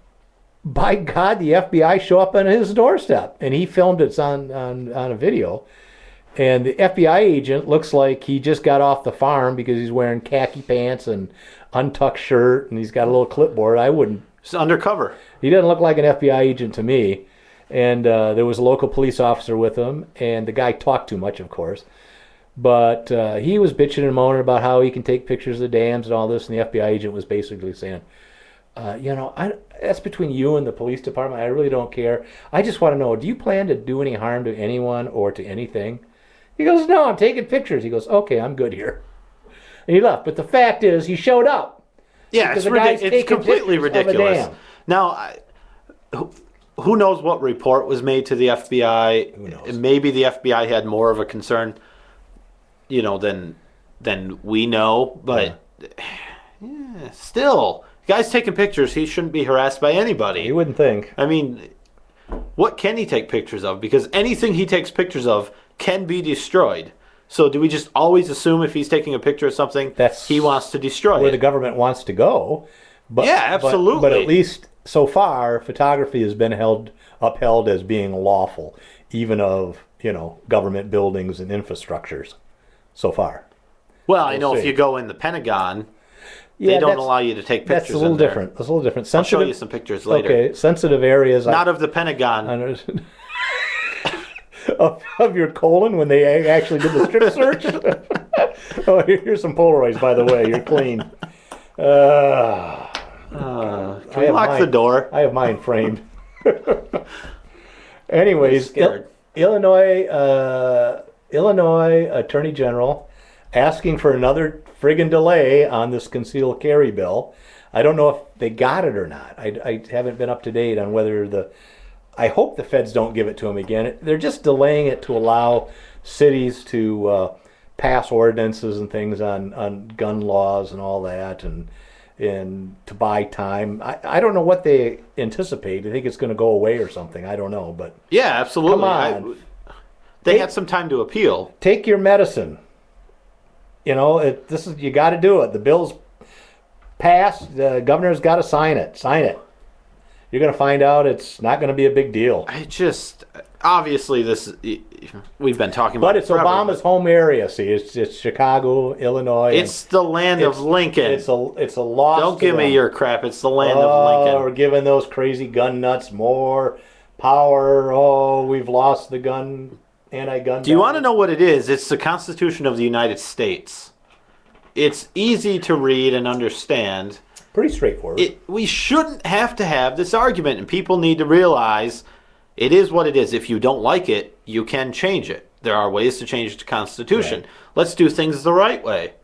by God, the FBI show up on his doorstep, and he filmed it on a video. And the FBI agent looks like he just got off the farm because he's wearing khaki pants and untucked shirt, and he's got a little clipboard. I wouldn't. It's undercover. He doesn't look like an FBI agent to me. And there was a local police officer with him, and the guy talked too much, of course. But he was bitching and moaning about how he can take pictures of the dams and all this, and the FBI agent was basically saying, that's between you and the police department. I really don't care. I just want to know, do you plan to do any harm to anyone or to anything? He goes, no, I'm taking pictures. He goes, okay, I'm good here. And he left. But the fact is, he showed up. Yeah, Because it's the guy's ridiculous. It's taking completely pictures of a ridiculous. dam. Now, who knows what report was made to the FBI? Who knows? Maybe the FBI had more of a concern, than we know. But still, Guy's taking pictures. He shouldn't be harassed by anybody. You wouldn't think. I mean, what can he take pictures of? Because anything he takes pictures of can be destroyed. So do we just always assume if he's taking a picture of something, he wants to destroy where it? the government wants to go. But, yeah, absolutely. But at least so far, photography has been upheld as being lawful, even of government buildings and infrastructures. So far. Well, I know if you go in the Pentagon, they don't allow you to take pictures. That's a little different. That's a little different. I'll show you some pictures later. Okay, sensitive areas. Not of the Pentagon. Of your colon when they actually did the strip search. Oh, here's some Polaroids, by the way. You're clean. Can you lock the door? I have mine framed. Anyways, Scared. Illinois Attorney General asking for another friggin' delay on this concealed carry bill. I don't know if they got it or not. I haven't been up to date on whether I hope the feds don't give it to them again. They're just delaying it to allow cities to pass ordinances and things on gun laws and all that, and to buy time. I don't know what they anticipate. I think it's going to go away or something. I don't know, but yeah, absolutely. Come on. They had some time to appeal. Take your medicine. You got to do it. The bill's passed. The governor's got to sign it. Sign it. You're going to find out it's not going to be a big deal. Obviously we've been talking about. But it's forever, Obama's home area. See, it's Chicago, Illinois. It's the land of Lincoln. It's a loss. Don't give me your crap. It's the land of Lincoln. We're giving those crazy gun nuts more power. Oh, we've lost the anti-gun. Do you want to know what it is? It's the Constitution of the United States. It's easy to read and understand. Pretty straightforward. We shouldn't have to have this argument, and people need to realize it is what it is. If you don't like it, you can change it. There are ways to change the Constitution. Right. Let's do things the right way.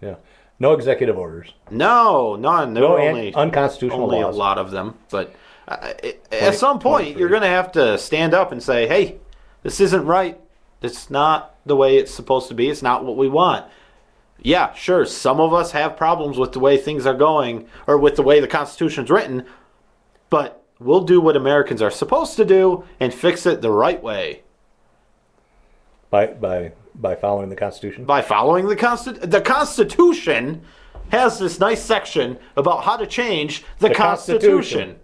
Yeah. No executive orders. No, none. There are only unconstitutional laws. A lot of them. But at some point, you're going to have to stand up and say, hey, this isn't right. It's not the way it's supposed to be. It's not what we want. Yeah, sure, some of us have problems with the way things are going, or with the way the Constitution's written, but we'll do what Americans are supposed to do and fix it the right way. By following the Constitution? By following the Constitution. The Constitution has this nice section about how to change the Constitution.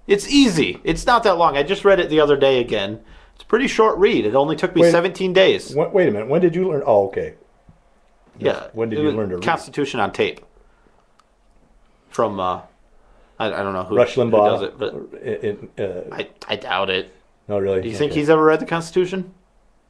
It's easy. It's not that long. I just read it the other day again. It's a pretty short read. It only took me 17 days. Wait a minute. When did you learn? Oh, okay. Yeah. When did you learn to read? Constitution on tape. From, I don't know who Rush Limbaugh does it, but I doubt it. No, really? Do you think he's ever read the Constitution?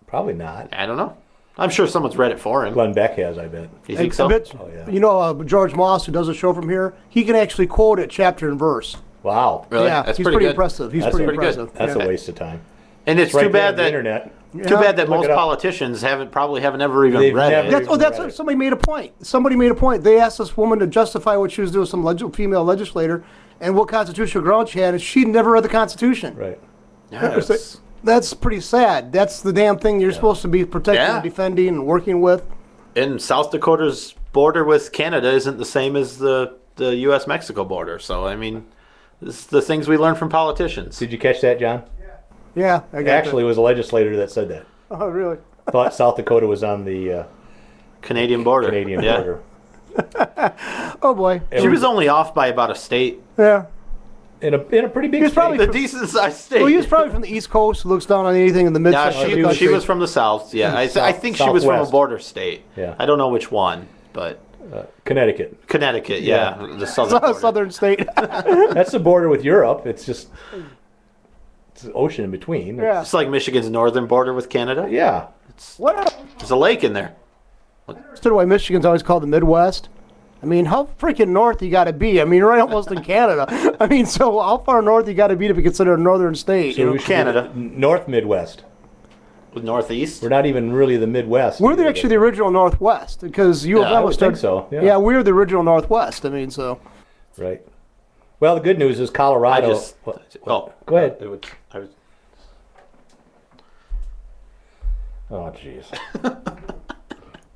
Probably not. I don't know. I'm sure someone's read it for him. Glenn Beck has, I bet. You think so? Oh, yeah. George Moss, who does a show from here, he can actually quote it chapter and verse. Wow. Really? Yeah, That's he's pretty good. impressive. He's pretty impressive. That's a waste of time. And it's too bad that internet. Too bad that most politicians haven't never even read it. That's somebody made a point. Somebody made a point. They asked this woman to justify what she was doing, some female legislator, and what constitutional ground she had, and she'd never read the Constitution. Right. Yeah, that's pretty sad. That's the damn thing you're supposed to be protecting, and defending, and working with. And South Dakota's border with Canada isn't the same as the U.S.-Mexico border. So, I mean, this is the things we learn from politicians. Did you catch that, John? Yeah. Actually, it was a legislator that said that. Oh, really? Thought South Dakota was on the Canadian border. Border. Oh, boy. She was only off by about a state. Yeah. In a pretty big state. Probably a decent-sized state. Well, he was probably from the East Coast, looks down on anything in the mid-section. She was from the South, yeah. I think she was from a border state. Yeah. I don't know which one, but... Connecticut. Connecticut, yeah. The southern state. That's the border with Europe. It's just... It's an ocean in between. Yeah. It's like Michigan's northern border with Canada. Yeah. There's a lake in there. I understood why Michigan's always called the Midwest. I mean, how freaking north you got to be? I mean, right almost in Canada. I mean, so how far north you got to be to be considered a northern state? So Canada. North Midwest. With Northeast? We're not even really the Midwest. We're actually the original Northwest because U of M was started. So. Yeah, we're the original Northwest. I mean, so. Right. Well, the good news is Colorado. Go ahead. Oh, jeez.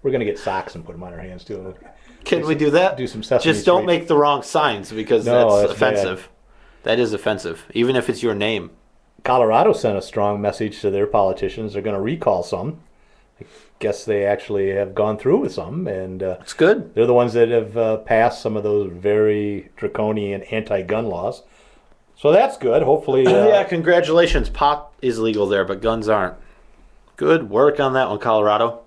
We're going to get socks and put them on our hands, too. Can we do that? Do some Sesame Just don't Street. make the wrong signs because No, that's that's bad. offensive. That is offensive, even if it's your name. Colorado sent a strong message to their politicians. They're going to recall some. I guess they actually have gone through with some, and It's good. they're the ones that have passed some of those very draconian anti-gun laws. So that's good. Hopefully, Yeah, congratulations. Pot is legal there, but guns aren't. Good work on that one, Colorado.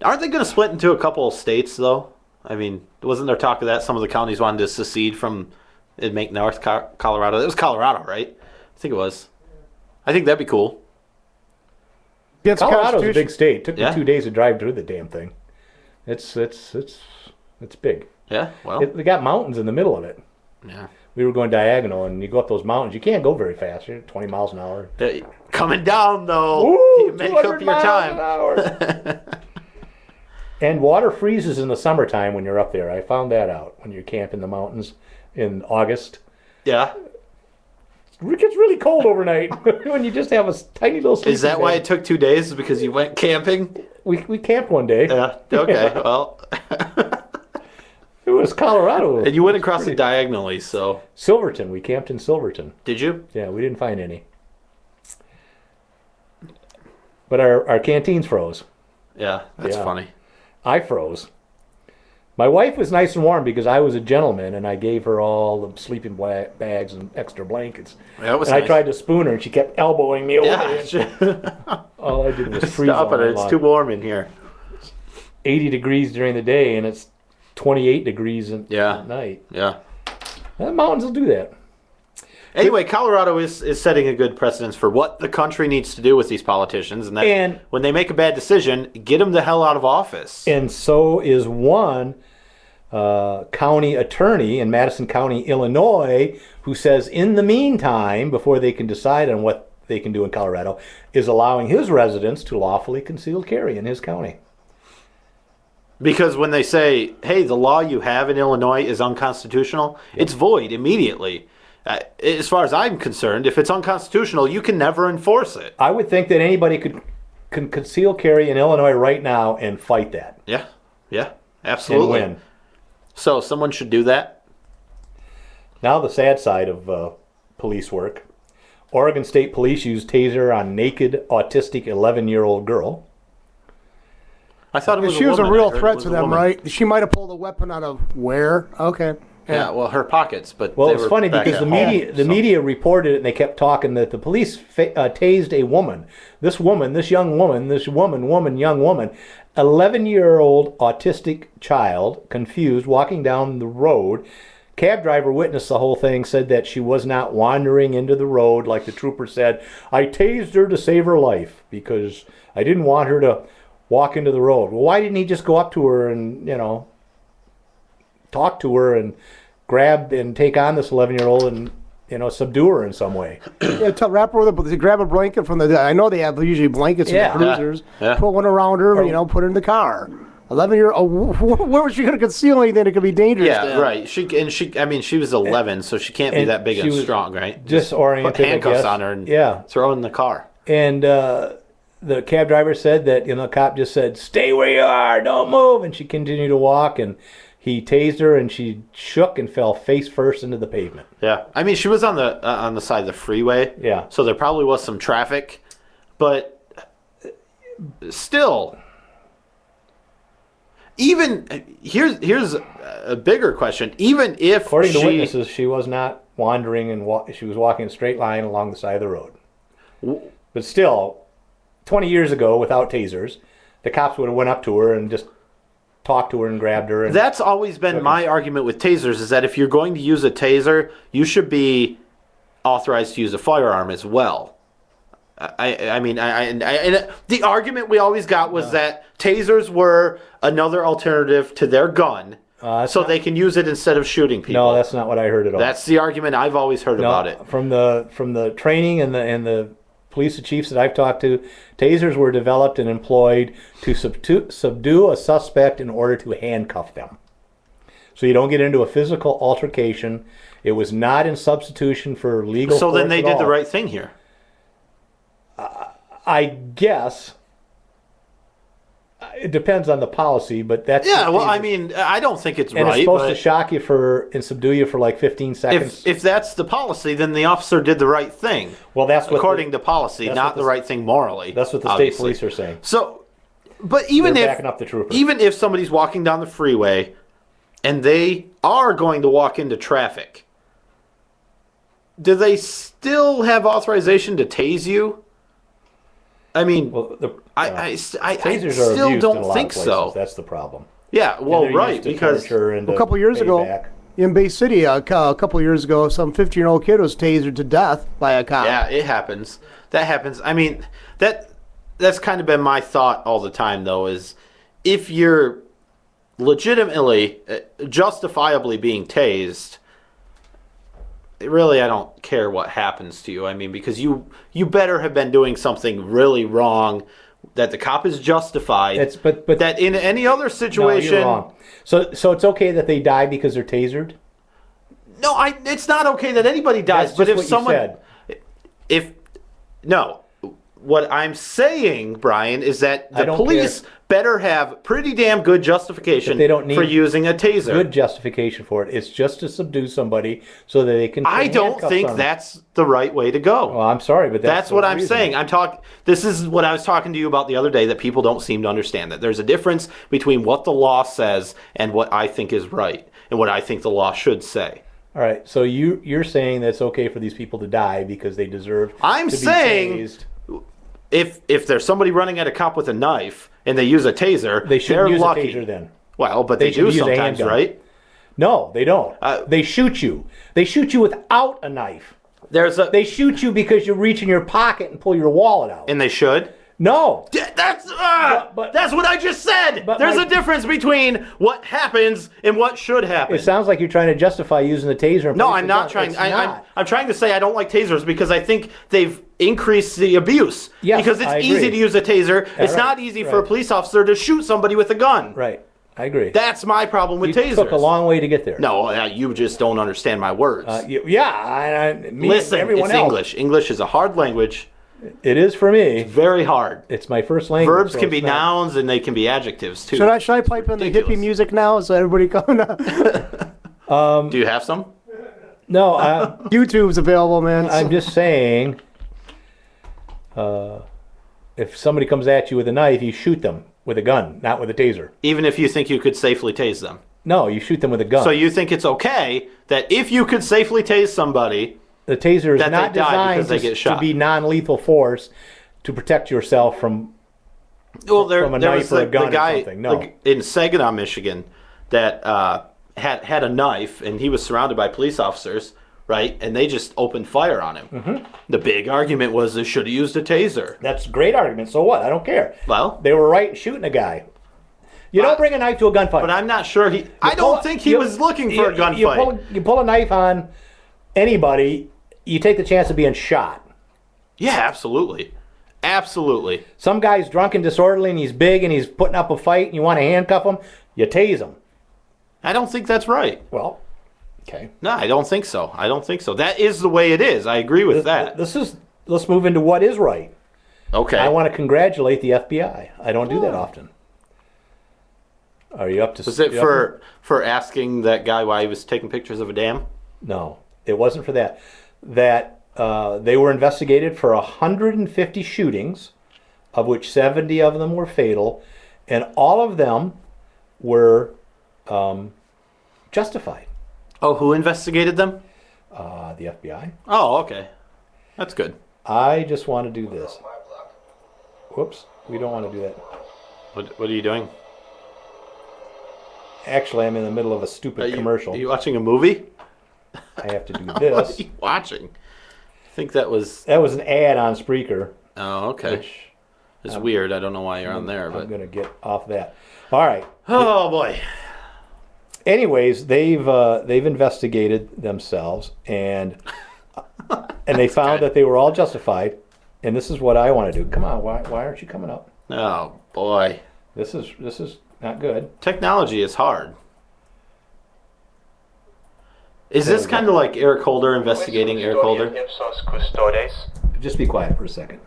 Aren't they going to split into a couple of states, though? I mean, wasn't there talk of that? Some of the counties wanted to secede from and make North Colorado. It was Colorado, right? I think it was. I think that'd be cool. Against the Colorado's a Constitution. big state. Took Yeah. me 2 days to drive through the damn thing. It's big. Yeah, well, They got mountains in the middle of it. yeah. We were going diagonal, and you go up those mountains. You can't go very fast. You're 20 miles an hour. Coming down, though. Woo, You make 200 up your miles time. an hour. And water freezes in the summertime when you're up there. I found that out when you camp in the mountains in August. Yeah. It gets really cold overnight when you just have a tiny little sleeping Is that why bag. it took 2 days? Because you went camping? We camped one day. Yeah. Okay. Well, It was Colorado. and you went across it diagonally, so. Silverton. We camped in Silverton. Did you? Yeah, we didn't find any. But our canteens froze. Yeah, that's Yeah. funny. I froze. My wife was nice and warm because I was a gentleman and I gave her all the sleeping bags and extra blankets. Yeah, it was And I nice. tried to spoon her and she kept elbowing me over. Yeah. All I did was freeze Stop all it. night It's long. too warm in here. 80 degrees during the day and it's 28 degrees Yeah. at night. Yeah. The mountains will do that. Anyway, Colorado is setting a good precedence for what the country needs to do with these politicians, and that And- when they make a bad decision, get them the hell out of office. And so is one county attorney in Madison County, Illinois, who says in the meantime, before they can decide on what they can do in Colorado, is allowing his residents to lawfully conceal carry in his county. Because when they say, hey, the law you have in Illinois is unconstitutional, it's void immediately. As far as I'm concerned, if it's unconstitutional, you can never enforce it. I would think that anybody can conceal carry in Illinois right now and fight that Yeah, yeah, and absolutely. win. So someone should do that. Now the sad side of police work. Oregon State Police used taser on naked autistic 11-year-old girl. I thought it was She was a woman. I real heard it threat was to a them, woman. right? She might have pulled a weapon out of where? Okay. Yeah, well, her pockets, but Well, they it's were funny back because at the home, media reported it and they kept talking that the police tased a woman. This woman, this young woman, young woman, 11-year-old autistic child, confused, walking down the road. Cab driver witnessed the whole thing, said that she was not wandering into the road like the trooper said. I tased her to save her life because I didn't want her to walk into the road. Well, why didn't he just go up to her and, talk to her and grab and take on this 11-year-old and subdue her in some way? Yeah, wrap her with grab a blanket from the. I know they have usually blankets Yeah. in the cruisers. Yeah. Put one around her, put her in the car. 11-year-old. Where was she going to conceal anything that could be dangerous? Yeah, to them? right. She was 11, so she can't be and that big she and was strong, right? Disoriented, Put handcuffs I guess. on her and Yeah. throw her in the car. And the cab driver said that the cop just said, "Stay where you are, don't move," and she continued to walk. And he tased her, and she shook and fell face first into the pavement. Yeah, I mean, she was on the side of the freeway. Yeah. So there probably was some traffic, but still, even here's a bigger question. Even if According to witnesses, she was not wandering and she was walking a straight line along the side of the road. But still, 20 years ago, without tasers, the cops would have went up to her and just talked to her and grabbed her. And That's always been my argument with tasers, is that if you're going to use a taser, you should be authorized to use a firearm as well. I mean, the argument we always got was that tasers were another alternative to their gun, so they can use it instead of shooting people. No, that's not what I heard at all. That's the argument I've always heard about it. From the training and the police chiefs that I've talked to, tasers were developed and employed to subdue a suspect in order to handcuff them. So you don't get into a physical altercation. It was not in substitution for legal So then force they at did all. the right thing here. I guess. it depends on the policy, but that's Yeah, well, I mean, I don't think it's and right. it's supposed but to shock you and subdue you for like 15 seconds. if that's the policy, then the officer did the right thing. Well, that's what according to policy, not the right thing morally. That's what the obviously. state police are saying. So, but even They're if backing up the troopers. even if somebody's walking down the freeway and they are going to walk into traffic, do they still have authorization to tase you? I mean, Well, I tasers are still abused in a don't lot think of places. so. That's the problem. Yeah, well, They're right, used to because torture and A to couple years ago, payback. in Bay City, a couple years ago, some 15-year-old kid was tasered to death by a cop. yeah, it happens. That happens. I mean, that's kind of been my thought all the time, though, is if you're legitimately, justifiably being tased, really, I don't care what happens to you. I mean, because you better have been doing something really wrong that the cop is justified. But that in any other no, situation, you're wrong. So it's okay that they die because they're tasered? no, it's not okay that anybody dies. That's But just if what you someone, said. no, what I'm saying, Brian, is that I the don't police better have pretty damn good justification But they don't need for using a taser. Good justification for it. It's just to subdue somebody so that they can. I put don't handcuffs think on them. that's the right way to go. Well, I'm sorry, but That's the what I'm reason. saying. This is what I was talking to you about the other day, that people don't seem to understand, that there's a difference between what the law says and what I think is right and what I think the law should say. All right, so you're saying that it's okay for these people to die because they deserve I'm to be saying tased. if there's somebody running at a cop with a knife and they use a taser, They shouldn't they're use lucky. a taser then. Well, but they should do use a sometimes, handgun. right? No, they don't. They shoot you. They shoot you without a knife. They shoot you because you reach in your pocket and pull your wallet out. And they should. No. That's But- that's what I just said. But There's my- a difference between what happens and what should happen. It sounds like you're trying to justify using the taser. No, I'm not trying. I'm trying to say I don't like tasers because I think they've increased the abuse. Yes, because it's I easy agree. to use a taser. It's right, not easy for a right. police officer to shoot somebody with a gun. Right. I agree. That's my problem with you tasers. took a long way to get there. No, you just don't understand my words. Me, Listen, everyone it's else. English. English is a hard language. It is for me. Very hard. It's my first language. Verbs so can be it's not- nouns and they can be adjectives too. Should I pipe in the Ridiculous. hippie music now so everybody coming up? Do you have some? No, YouTube's available, man. I'm just saying. If somebody comes at you with a knife, you shoot them with a gun, not with a taser. Even if you think you could safely tase them. No, you shoot them with a gun. So you think it's okay that if you could safely tase somebody, the taser is that not they die designed because they get to shot. be non-lethal force to protect yourself from. well, there From a there knife was or a the gun or guy something, no. in Saginaw, Michigan, that had a knife and he was surrounded by police officers, right? And they just opened fire on him. Mm-hmm. The big argument was they should have used a taser. That's a great argument. So what? I don't care. Well, They were right in shooting a guy. You don't bring a knife to a gunfight. but I'm not sure he. I don't think he was looking for a gunfight. You pull a knife on anybody, you take the chance of being shot. Yeah, absolutely, absolutely. Some guy's drunk and disorderly and he's big and he's putting up a fight and you want to handcuff him, you tase him. I don't think that's right. Well, okay. No, I don't think so. I don't think so. That is the way it is. I agree with that. Let's move into what is right. Okay. I want to congratulate the FBI. I don't do that often. Are you up to? Was it you up for asking that guy why he was taking pictures of a dam? No, it wasn't for that. They were investigated for 150 shootings, of which 70 of them were fatal, and all of them were justified. Oh, who investigated them? The FBI. Oh, okay. That's good. I just want to do this. Whoops, we don't want to do that. What are you doing? Actually, I'm in the middle of a stupid commercial. Are you watching a movie? I have to do What this. are you watching? I think that was... That was an ad on Spreaker. Oh, okay. Which It's weird. I don't know why you're on there, I'm but... going to get off that. All right. Oh, boy. Anyways, they've investigated themselves and they found that they were all justified. And this is what I want to do. Come on, why aren't you coming up? Oh, boy. This is not good. Technology is hard. Is this kind of like Eric Holder investigating Eric Holder? Just be quiet for a second.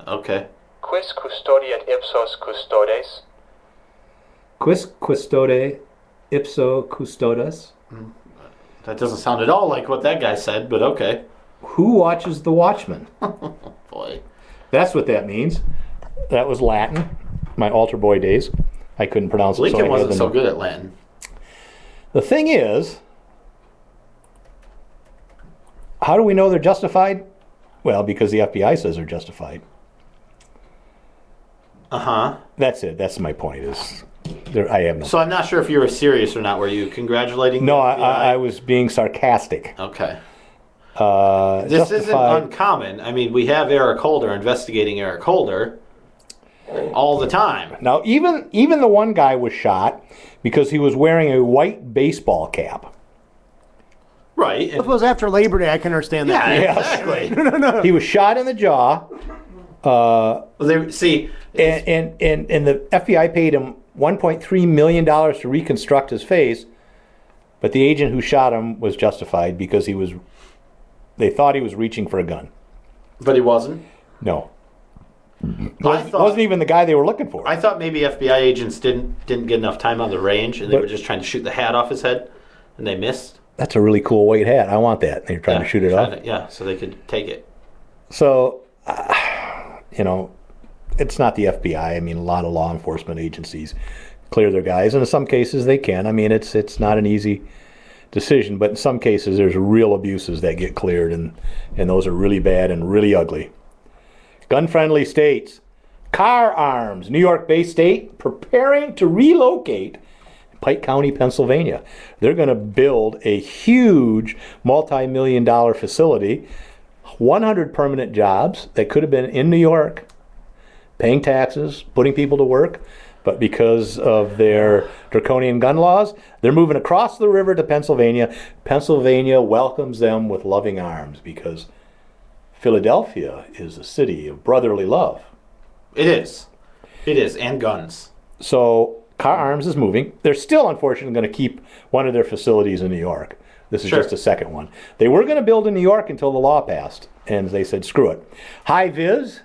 Okay. Quis custodiet ipsos custodes? Quis custode ipso custodes? That doesn't sound at all like what that guy said, but okay. Who watches the watchman? Boy. That's what that means. That was Latin, my altar boy days. I couldn't pronounce it. Lincoln wasn't so good at Latin. The thing is, how do we know they're justified? Well, because the FBI says they're justified. Uh-huh. That's it. That's my point. I have no. So I'm not sure if you were serious or not. Were you congratulating No, the FBI? I was being sarcastic. Okay. This isn't Justified. uncommon. I mean, we have Eric Holder investigating Eric Holder all the time. Now, even the one guy was shot because he was wearing a white baseball cap. Right. If it was after Labor Day, I can understand that. Yeah, exactly. He was shot in the jaw. Well, see, And the FBI paid him $1.3 million to reconstruct his face, but the agent who shot him was justified because they thought he was reaching for a gun. but he wasn't. No. I thought Wasn't even the guy they were looking for. I thought maybe FBI agents didn't get enough time on the range, and they were just trying to shoot the hat off his head, and they missed. That's a really cool white hat. I want that. They're trying to shoot it off. Yeah, so they could take it. So, it's not the FBI. I mean, a lot of law enforcement agencies clear their guys, and in some cases they can. I mean, it's not an easy decision, but in some cases there's real abuses that get cleared, and those are really bad and really ugly. Gun-friendly states. Car Arms, New York-based state, preparing to relocate Pike County, Pennsylvania. They're going to build a huge multi-million-dollar facility, 100 permanent jobs that could have been in New York, paying taxes, putting people to work, but because of their draconian gun laws, they're moving across the river to Pennsylvania. Pennsylvania welcomes them with loving arms because Philadelphia is a city of brotherly love. It is. It is, and guns. So Car Arms is moving. They're still, unfortunately, going to keep one of their facilities in New York. This is Sure. just a second one. They were going to build in New York until the law passed, and they said, screw it. High Vis,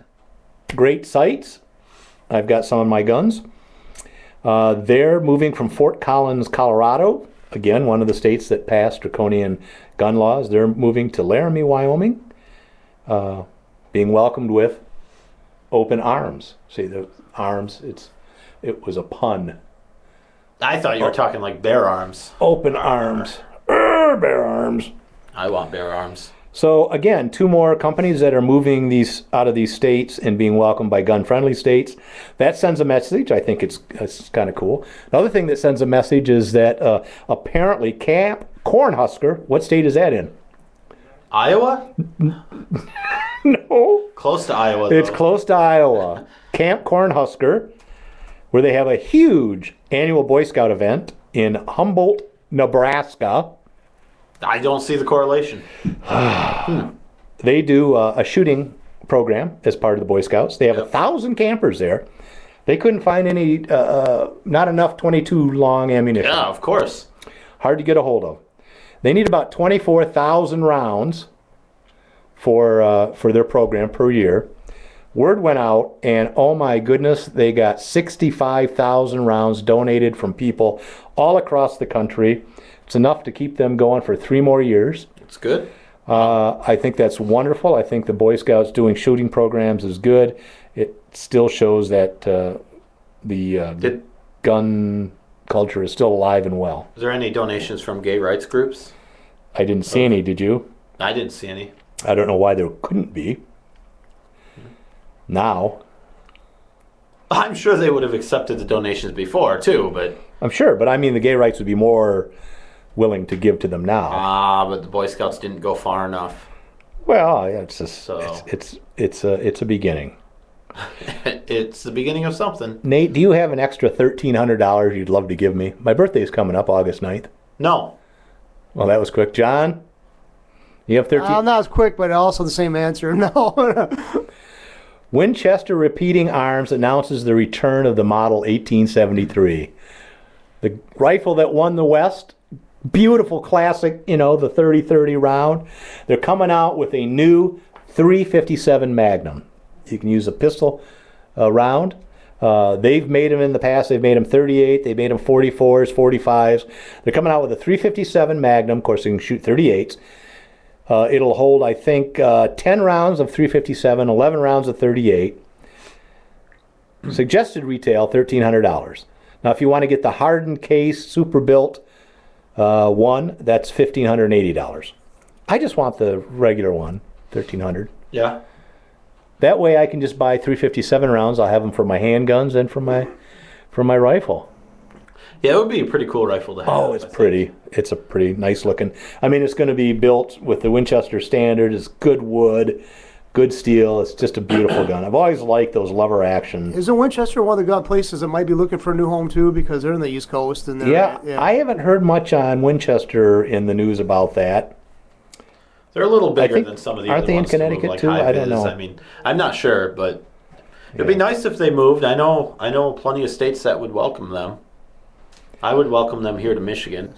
great sights. I've got some of my guns. They're moving from Fort Collins, Colorado. Again, one of the states that passed draconian gun laws. They're moving to Laramie, Wyoming, being welcomed with open arms. See, the arms, it was a pun. I thought you were talking like bear arms. Open arms. Bear arms. I want bear arms. So again, two more companies that are moving these out of these states and being welcomed by gun-friendly states. That sends a message. I think it's kind of cool. Another thing that sends a message is that apparently Camp Cornhusker, what state is that in? Iowa? No. Close to Iowa, though. It's close to Iowa. Camp Cornhusker, where they have a huge annual Boy Scout event in Humboldt, Nebraska. I don't see the correlation. They do a shooting program as part of the Boy Scouts. They have 1,000 campers there. They couldn't find any, not enough 22 long ammunition. Yeah, of course. Hard to get a hold of. They need about 24,000 rounds for their program per year. Word went out, and oh my goodness, they got 65,000 rounds donated from people all across the country. It's enough to keep them going for 3 more years. It's good. I think that's wonderful. I think the Boy Scouts doing shooting programs is good. It still shows that the gun culture is still alive and well. Is there any donations from gay rights groups? I didn't see any, did you? I didn't see any. I don't know why there couldn't be. Now. I'm sure they would have accepted the donations before, too, but... I'm sure, but I mean the gay rights would be more willing to give to them now. but the Boy Scouts didn't go far enough. Well, it's just So. it's a beginning. It's the beginning of something. Nate, do you have an extra $1,300 you'd love to give me? My birthday is coming up August 9th. No. Well, that was quick. John, you have 13. Not as quick, but also the same answer. No. Winchester Repeating Arms announces the return of the Model 1873. The rifle that won the West, beautiful classic, the 30-30 round. They're coming out with a new .357 Magnum. You can use a pistol round. They've made them in the past. They've made them 38. They made them 44s, 45s. They're coming out with a 357 Magnum. Of course, they can shoot 38s. It'll hold, I think, 10 rounds of 357, 11 rounds of 38. Suggested retail, $1,300. Now, if you want to get the hardened case, super built one, that's $1,580. I just want the regular one, $1,300. Yeah. That way I can just buy 357 rounds. I'll have them for my handguns and for my rifle. Yeah, it would be a pretty cool rifle to have. Oh, it's pretty. It's a pretty nice looking. I mean, it's going to be built with the Winchester standard. It's good wood, good steel. It's just a beautiful gun. I've always liked those lever action. Isn't Winchester one of the gun places that might be looking for a new home too, because they're in the East Coast and Yeah, I haven't heard much on Winchester in the news about that. They're a little bigger than some of the aren't other they in ones to move, Connecticut like too? I don't high-vis. know. I mean, I'm not sure, but it'd be nice if they moved. I know plenty of states that would welcome them. I would welcome them here to Michigan.